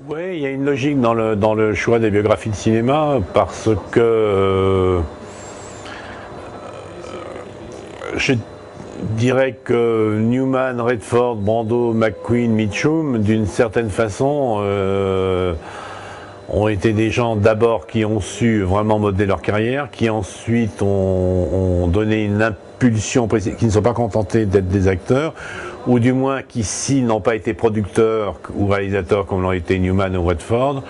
Oui, il y a une logique dans le choix des biographies de cinéma parce que je dirais que Newman, Redford, Brando, McQueen, Mitchum, d'une certaine façon, ont été des gens d'abord qui ont su vraiment modeler leur carrière, qui ensuite ont donné une impulsion précise, qui ne sont pas contentés d'être des acteurs, ou du moins qui, s'ils n'ont pas été producteurs ou réalisateurs comme l'ont été Newman ou Redford,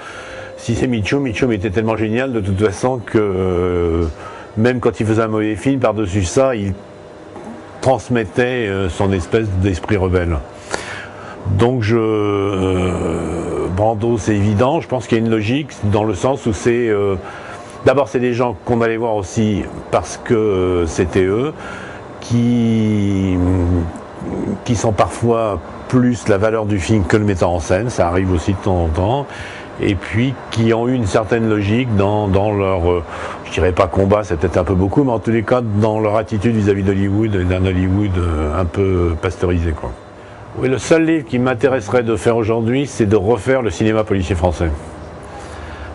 si c'est Mitchum était tellement génial de toute façon que même quand il faisait un mauvais film, par-dessus ça, il transmettait son espèce d'esprit rebelle. Donc Brando, c'est évident, je pense qu'il y a une logique dans le sens où c'est... d'abord c'est des gens qu'on allait voir aussi parce que c'était eux, qui sont parfois plus la valeur du film que le metteur en scène, ça arrive aussi de temps en temps, et puis qui ont eu une certaine logique dans leur, je dirais pas combat, c'est peut-être un peu beaucoup, mais en tous les cas dans leur attitude vis-à-vis d'Hollywood, d'un Hollywood un peu pasteurisé, quoi. Oui, le seul livre qui m'intéresserait de faire aujourd'hui, c'est de refaire le cinéma policier français.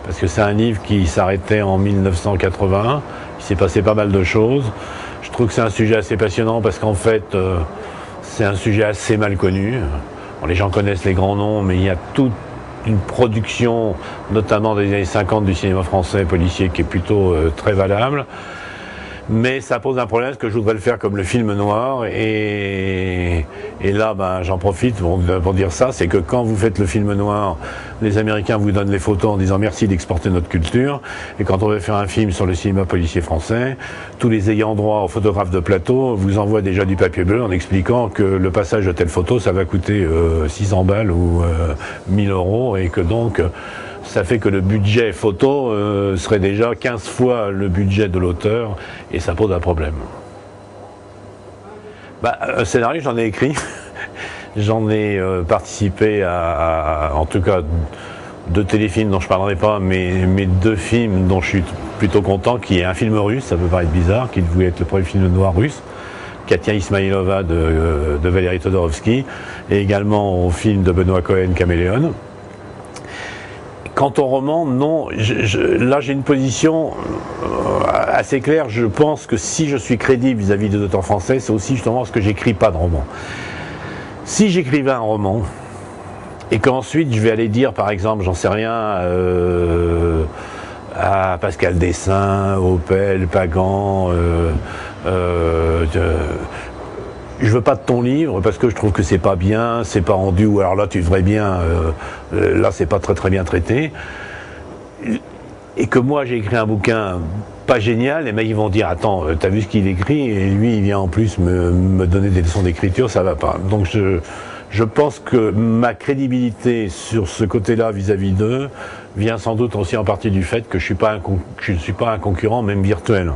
Parce que c'est un livre qui s'arrêtait en 1981, il s'est passé pas mal de choses. Je trouve que c'est un sujet assez passionnant parce qu'en fait, c'est un sujet assez mal connu. Bon, les gens connaissent les grands noms, mais il y a toute une production, notamment des années 50 du cinéma français policier, qui est plutôt très valable. Mais ça pose un problème, parce que je voudrais le faire comme le film noir, et là j'en profite pour dire ça, c'est que quand vous faites le film noir, les Américains vous donnent les photos en disant merci d'exporter notre culture, et quand on veut faire un film sur le cinéma policier français, tous les ayants droit aux photographes de plateau vous envoient déjà du papier bleu en expliquant que le passage de telle photo ça va coûter 600 balles ou 1000 euros, et que donc ça fait que le budget photo serait déjà 15 fois le budget de l'auteur, et ça pose un problème. Un scénario, j'en ai écrit. J'en ai participé à, en tout cas, 2 téléfilms dont je ne parlerai pas, mais 2 films dont je suis plutôt content, qui est un film russe, ça peut paraître bizarre, qui voulait être le premier film noir russe, Katia Ismailova de Valérie Todorovsky, et également au film de Benoît Cohen, Caméléon. Quant au roman, non, là j'ai une position assez claire. Je pense que si je suis crédible vis-à-vis des auteurs français, c'est aussi justement parce que j'écris pas de roman. Si j'écrivais un roman, et qu'ensuite je vais aller dire, par exemple, j'en sais rien, à Pascal Dessin, Opel, Pagan, je veux pas de ton livre parce que je trouve que c'est pas bien, c'est pas rendu, ou alors là tu devrais bien, là c'est pas très bien traité, et que moi j'ai écrit un bouquin pas génial, les mecs ils vont dire attends, t'as vu ce qu'il écrit, et lui il vient en plus me donner des leçons d'écriture, ça va pas. Donc je pense que ma crédibilité sur ce côté-là vis-à-vis d'eux vient sans doute aussi en partie du fait que je ne suis pas un concurrent, même virtuel.